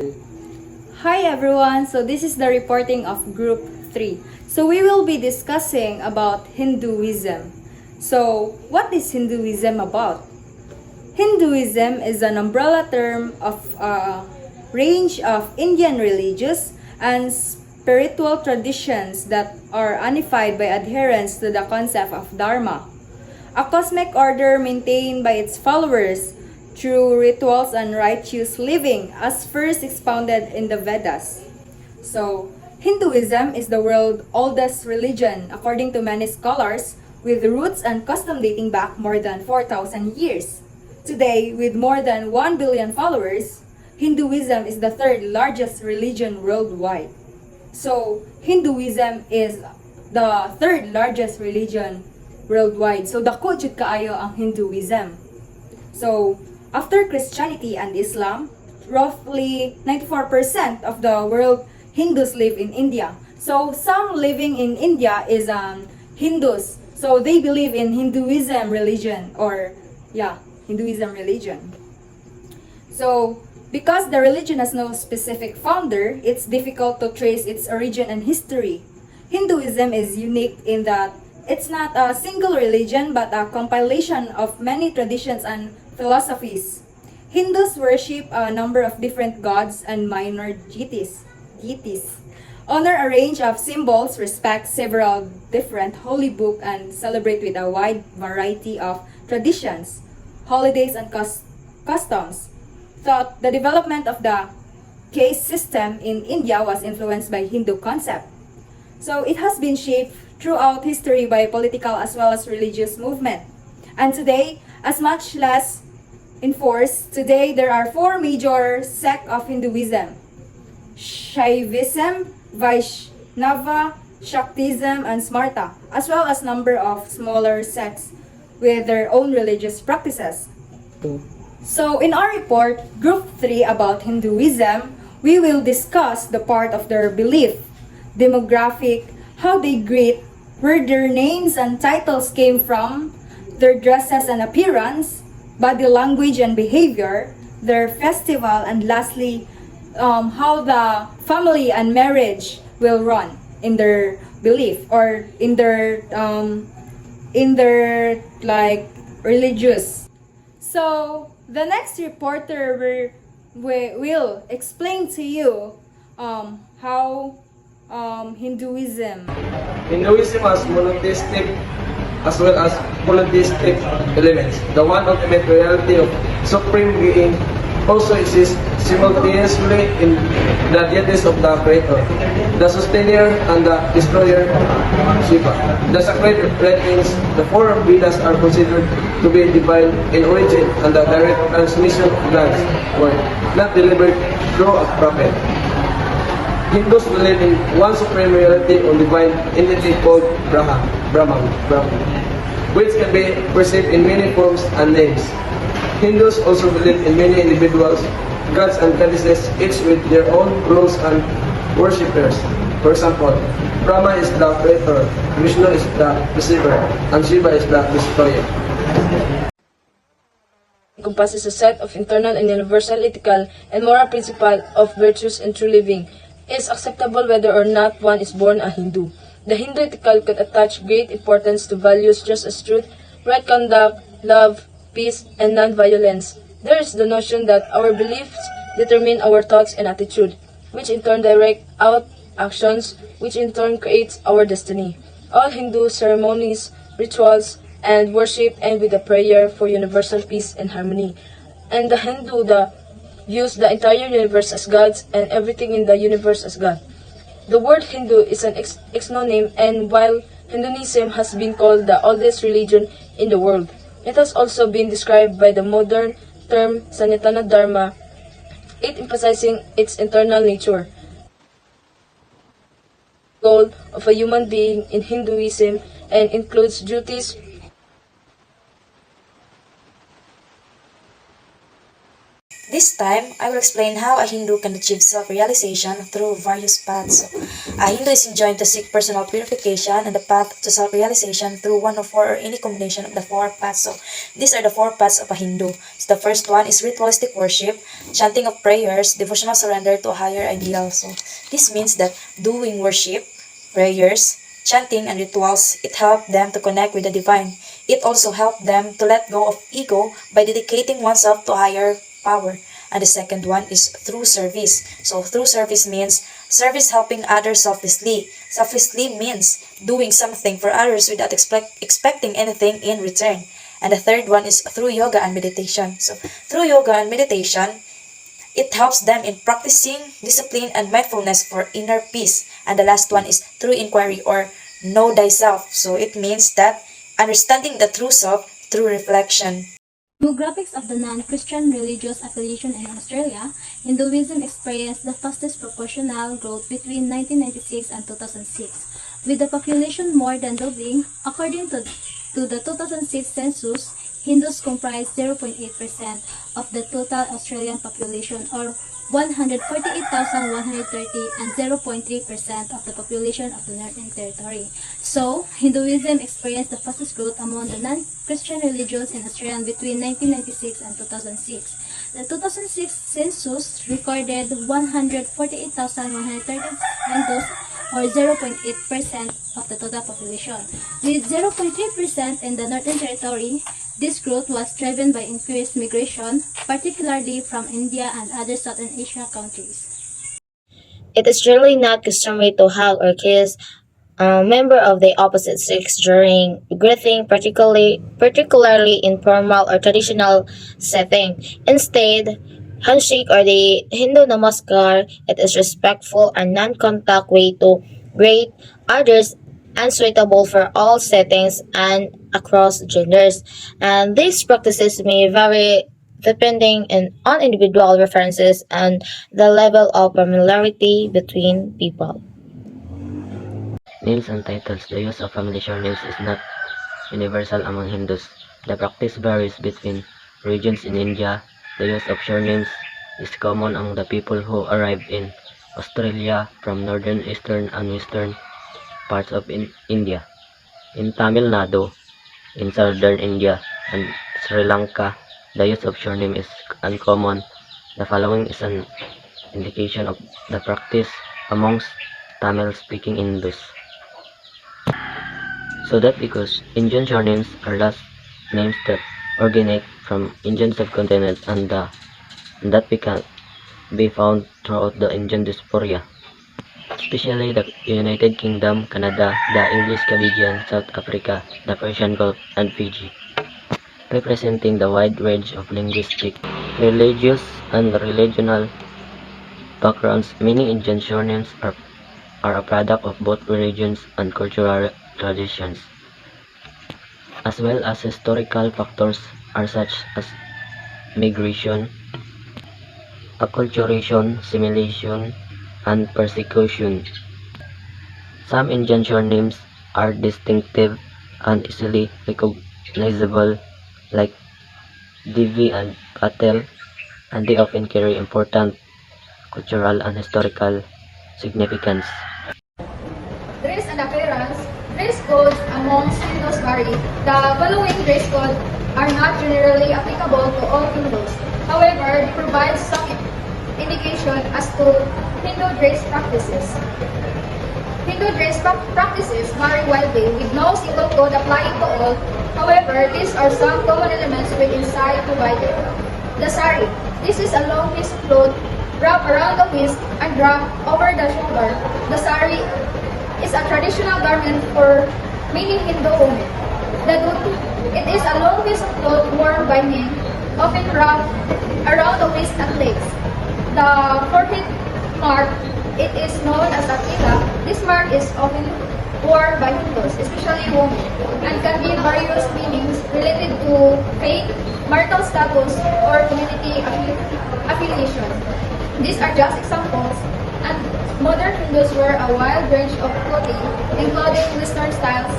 Hi everyone, so this is the reporting of Group 3. So we will be discussing about Hinduism. So what is Hinduism about? Hinduism is an umbrella term of a range of Indian religious and spiritual traditions that are unified by adherence to the concept of Dharma, a cosmic order maintained by its followers through rituals and righteous living as first expounded in the Vedas. So, Hinduism is the world's oldest religion according to many scholars, with roots and custom dating back more than 4,000 years. Today, with more than 1 billion followers, Hinduism is the third largest religion worldwide. So, Hinduism is the third largest religion worldwide. So, dako jud kaayo ang Hinduism. So, after Christianity and Islam, roughly 94% of the world Hindus live in India. So, some living in India is Hindus. So, they believe in Hinduism religion Hinduism religion. So, because the religion has no specific founder, it's difficult to trace its origin and history. Hinduism is unique in that it's not a single religion but a compilation of many traditions and philosophies. Hindus worship a number of different gods and minor deities, honor a range of symbols, respect several different holy books, and celebrate with a wide variety of traditions, holidays, and customs. Thought the development of the caste system in India was influenced by Hindu concept. So it has been shaped throughout history by political as well as religious movement. And today, as much less enforced, today there are four major sects of Hinduism: Shaivism, Vaishnava, Shaktism, and Smarta, as well as number of smaller sects with their own religious practices. So in our report, Group 3 about Hinduism, we will discuss the part of their belief, demographic, how they greet, where their names and titles came from, their dresses and appearance, body language and behavior, their festival, and lastly, how the family and marriage will run in their belief or in their like religious. So the next reporter will explain to you how Hinduism Has monotheistic as well as polytheistic elements. The one ultimate reality of supreme being also exists simultaneously in the deities of the Creator, the Sustainer and the Destroyer, Shiva. The sacred writings, the four Vedas, are considered to be divine in origin and the direct transmission of God's word, not delivered through a prophet. Hindus believe in one supreme reality or divine entity called Brahman, which can be perceived in many forms and names. Hindus also believe in many individuals, gods and goddesses, each with their own roles and worshippers. For example, Brahma is the creator, Vishnu is the receiver, and Shiva is the destroyer. Encompasses a set of internal and universal ethical and moral principles of virtues and true living. It is acceptable whether or not one is born a Hindu. The Hindu ethical could attach great importance to values just as truth, right conduct, love, peace, and non-violence. There is the notion that our beliefs determine our thoughts and attitude, which in turn direct out actions, which in turn creates our destiny. All Hindu ceremonies, rituals, and worship end with a prayer for universal peace and harmony. And the Hindu views the entire universe as God's and everything in the universe as God. The word Hindu is an exonym, and while Hinduism has been called the oldest religion in the world, it has also been described by the modern term Sanatana Dharma, it emphasizing its internal nature. The goal of a human being in Hinduism and includes duties. this time, I will explain how a Hindu can achieve self-realization through various paths. A Hindu is enjoined to seek personal purification and the path to self-realization through one of four or any combination of the four paths. So these are the four paths of a Hindu. So the first one is ritualistic worship, chanting of prayers, devotional surrender to a higher ideal. So this means that doing worship, prayers, chanting, and rituals, it helped them to connect with the divine. It also helped them to let go of ego by dedicating oneself to higher power. And the second one is through service. So through service means service helping others selflessly. Selflessly means doing something for others without expecting anything in return. And the third one is through yoga and meditation. So through yoga and meditation, it helps them in practicing discipline and mindfulness for inner peace. And the last one is through inquiry or know thyself. So it means that understanding the true self through reflection. Demographics of the non-Christian religious affiliation in Australia, Hinduism experienced the fastest proportional growth between 1996 and 2006, with the population more than doubling. According to the 2006 census, Hindus comprise 0.8% of the total Australian population, or 148,130, and 0.3% of the population of the Northern Territory. So, Hinduism experienced the fastest growth among the non-Christian religions in Australia between 1996 and 2006. The 2006 census recorded 148,130 Hindus, or 0.8% of the total population. With 0.3% in the Northern Territory, this growth was driven by increased migration, particularly from India and other Southern Asian countries. It is generally not customary to hug or kiss a member of the opposite sex during greeting, particularly in formal or traditional setting. Instead, handshake or the Hindu namaskar, it is respectful and non-contact way to greet others and suitable for all settings and across genders. And these practices may vary depending on individual references and the level of familiarity between people. Names and titles. The use of family surnames is not universal among Hindus. The practice varies between regions in India. The use of surnames is common among the people who arrived in Australia from northern, eastern, and western parts of India. In Tamil Nadu, in southern India, and Sri Lanka, the use of surname is uncommon. The following is an indication of the practice amongst Tamil-speaking Hindus. So that because Indian surnames are last names that originate from Indian subcontinent and that can be found throughout the Indian diaspora, especially the United Kingdom, Canada, the English Caribbean, South Africa, the Persian Gulf, and Fiji, representing the wide range of linguistic, religious, and religional backgrounds. Many Indian surnames are a product of both religions and cultural traditions, as well as historical factors are such as migration, acculturation, assimilation, and persecution. Some Indian surnames are distinctive and easily recognizable, like Devi and Patel, and they often carry important cultural and historical significance. Dress and appearance. Dress codes amongst Hindus vary. The following dress codes are not generally applicable to all Hindus. However, they provide some indication as to Hindu dress practices. Hindu dress practices vary widely, with no single code applying to all. However, these are some common elements within sari provided. The sari. This is a long piece of cloth wrapped around the waist and draped over the shoulder. The sari is a traditional garment for many Hindu women. The dhoti. It is a long piece of cloth worn by men, often wrapped around the waist and legs. The forehead mark, it is known as a tila. This mark is often worn by Hindus, especially women, and can be various meanings related to faith, marital status, or community affiliation. These are just examples, and modern Hindus wear a wide range of clothing, including Western styles.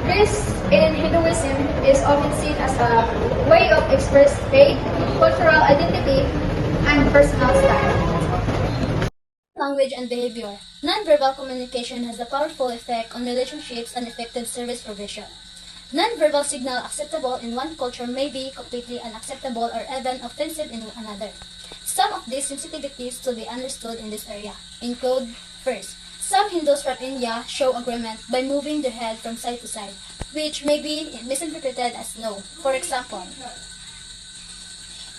Dress in Hinduism is often seen as a way of express faith, cultural identity, and personal style. Language and behavior. Nonverbal communication has a powerful effect on relationships and effective service provision. Nonverbal signal acceptable in one culture may be completely unacceptable or even offensive in another. Some of these sensitivities to be understood in this area include: first, some Hindus from India show agreement by moving their head from side to side, which may be misinterpreted as no. For example,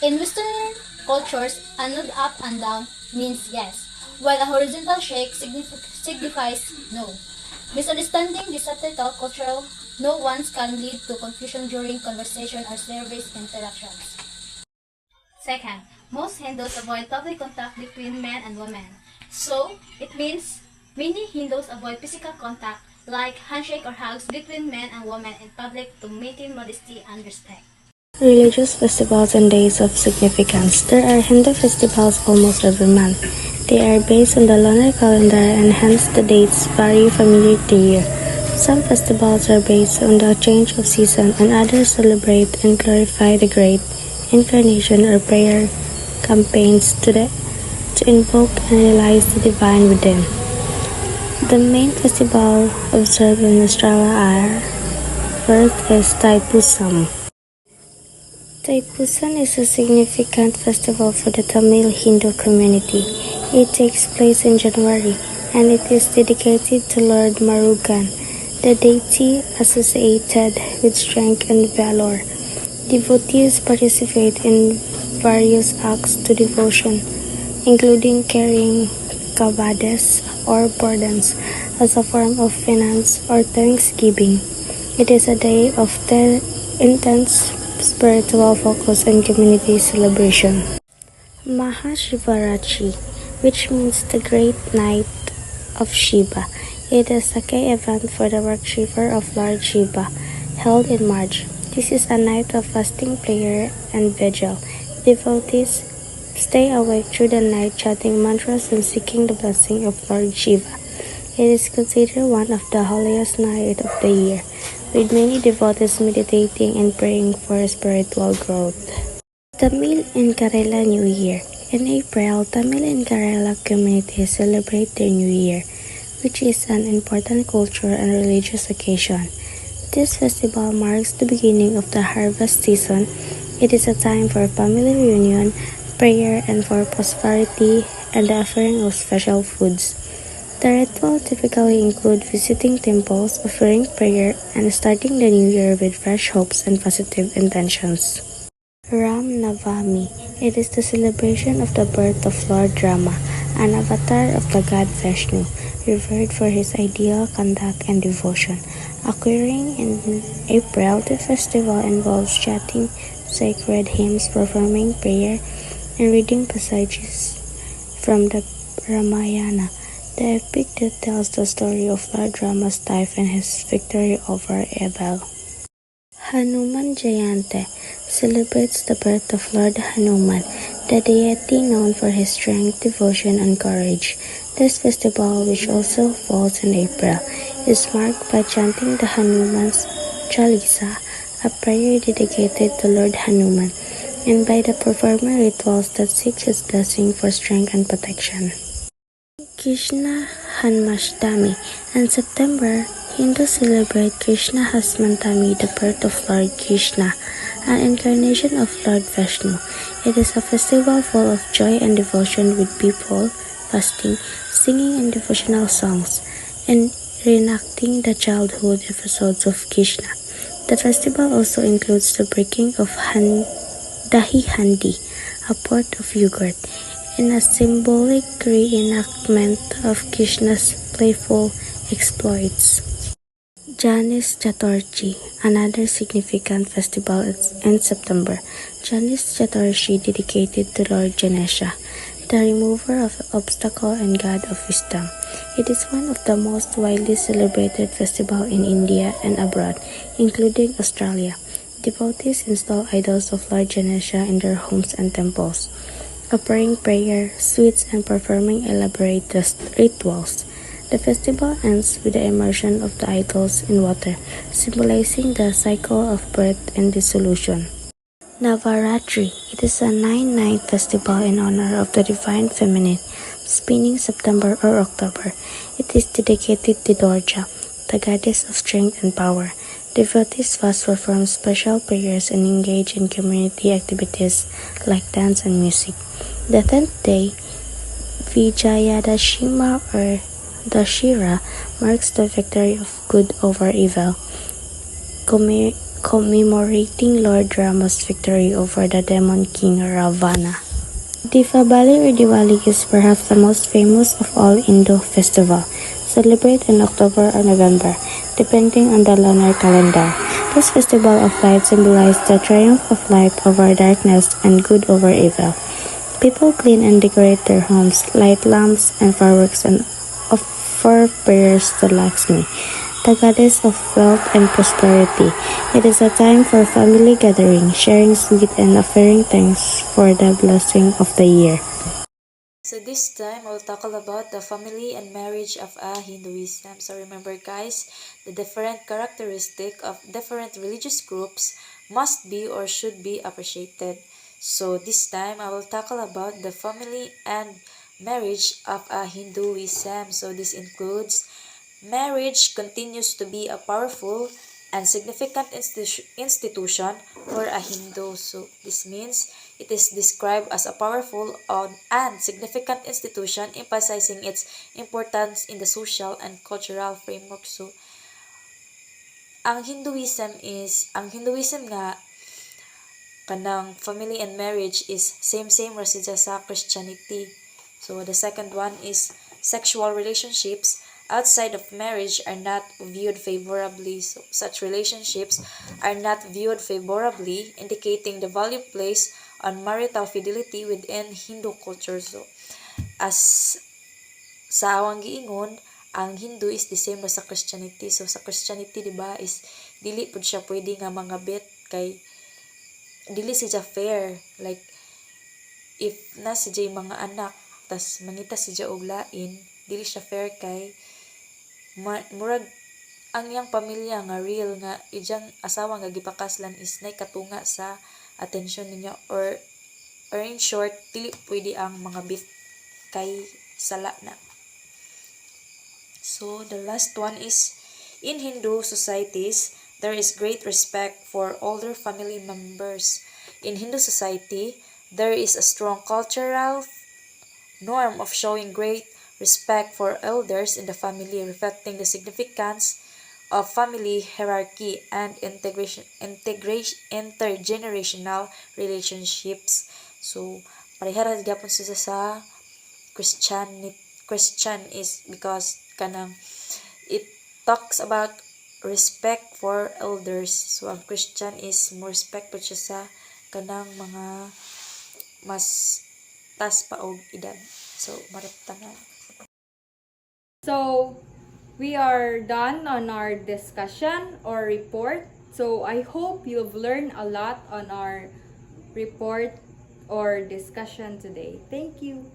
in Western cultures, a nod up and down means yes, while a horizontal shake signifies no. Misunderstanding this subtle cultural nuance can lead to confusion during conversation or service interactions. Second, most Hindus avoid public contact between men and women. So, it means many Hindus avoid physical contact like handshake or hugs between men and women in public to maintain modesty and respect. Religious festivals and days of significance. There are Hindu festivals almost every month. They are based on the lunar calendar and hence the dates vary from year to year. Some festivals are based on the change of season and others celebrate and glorify the great incarnation or prayer campaigns to invoke and realize the divine within. The main festival observed in Australia are: first is Thaipusam. Thaipusam is a significant festival for the Tamil Hindu community. It takes place in January and it is dedicated to Lord Marugan, the deity associated with strength and valor. Devotees participate in various acts to devotion, including carrying kavades or burdens as a form of penance or thanksgiving. It is a day of intense spiritual focus and community celebration. Mahashivaratri, which means the great night of Shiva. It is a key event for the worshipper of Lord Shiva, held in March. This is a night of fasting, prayer, and vigil. Devotees stay awake through the night chanting mantras and seeking the blessing of Lord Shiva. It is considered one of the holiest nights of the year, with many devotees meditating and praying for spiritual growth. Tamil in Kerala New Year. In April, Tamil and Kerala communities celebrate their New Year, which is an important cultural and religious occasion. This festival marks the beginning of the harvest season. It is a time for family reunion, prayer, and for prosperity and the offering of special foods. The ritual typically include visiting temples, offering prayer, and starting the new year with fresh hopes and positive intentions. Ram Navami. It is the celebration of the birth of Lord Rama, an avatar of the god Vishnu, revered for his ideal conduct and devotion. Occurring in April, the festival involves chanting sacred hymns, performing prayer, and reading passages from the Ramayana. The epic that tells the story of Lord Rama's life and his victory over evil. Hanuman Jayanti celebrates the birth of Lord Hanuman, the deity known for his strength, devotion, and courage. This festival, which also falls in April, is marked by chanting the Hanuman's Chalisa, a prayer dedicated to Lord Hanuman, and by the performing rituals that seek his blessing for strength and protection. Krishna Hanmashtami. In September, Hindus celebrate Krishna Hasmantami, the birth of Lord Krishna, an incarnation of Lord Vishnu. It is a festival full of joy and devotion with people fasting, singing and devotional songs, and reenacting the childhood episodes of Krishna. The festival also includes the breaking of Dahi Handi, a pot of yogurt, in a symbolic reenactment of Krishna's playful exploits. Ganesh Chaturthi, another significant festival in September. Ganesh Chaturthi dedicated to Lord Ganesha, the remover of obstacle and god of wisdom. It is one of the most widely celebrated festivals in India and abroad, including Australia. Devotees install idols of Lord Ganesha in their homes and temples, offering prayer, sweets, and performing elaborate rituals. The festival ends with the immersion of the idols in water, symbolizing the cycle of birth and dissolution. Navaratri. It is a 9-night festival in honor of the Divine Feminine, spinning September or October. It is dedicated to Durga, the goddess of strength and power. Devotees fast perform special prayers and engage in community activities like dance and music. The 10th day, Vijayadashima or Dashira, marks the victory of good over evil, commemorating Lord Rama's victory over the demon king Ravana. Deepavali or Diwali is perhaps the most famous of all Hindu festivals, celebrated in October or November, depending on the lunar calendar. This festival of light symbolizes the triumph of light over darkness and good over evil. People clean and decorate their homes, light lamps and fireworks, and offer prayers to Lakshmi, the goddess of wealth and prosperity. It is a time for family gathering, sharing sweet and offering thanks for the blessing of the year. So this time, I'll talk about the family and marriage of Hinduism. So remember guys, the different characteristic of different religious groups must be or should be appreciated. So this time, I will talk about the family and marriage of Hinduism. So this includes marriage continues to be a powerful and significant institution for a Hindu. So this means it is described as a powerful and significant institution, emphasizing its importance in the social and cultural framework. So ang Hinduism nga kanang family and marriage is same ra sila sa Christianity. So the second one is sexual relationships outside of marriage are not viewed favorably. So such relationships are not viewed favorably, indicating the value placed on marital fidelity within Hindu culture. So as sa awang giingon, ang Hindu is the same sa Christianity. So sa Christianity, di ba, is dili pud siya pwede nga mangabit kay dili siya fair. Like if na siya mga anak tas mangita siya og lain, dili siya fair kay murag ang iyang pamilya nga real nga ijang asawa nga gipakaslan is nay katunga sa attention niya, or in short, dili pwede ang mga bit kay sala na. So the last one is, in Hindu societies, there is great respect for older family members. In Hindu society, there is a strong cultural norm of showing great respect for elders in the family, reflecting the significance of family hierarchy and intergenerational relationships. So parehara gyapon sila sa Christian is because kanang it talks about respect for elders. So ang Christian is more respect po siya sa kanang mga mas tas pa og edad. So maraptanan. So, we are done on our discussion or report. So, I hope you've learned a lot on our report or discussion today. Thank you.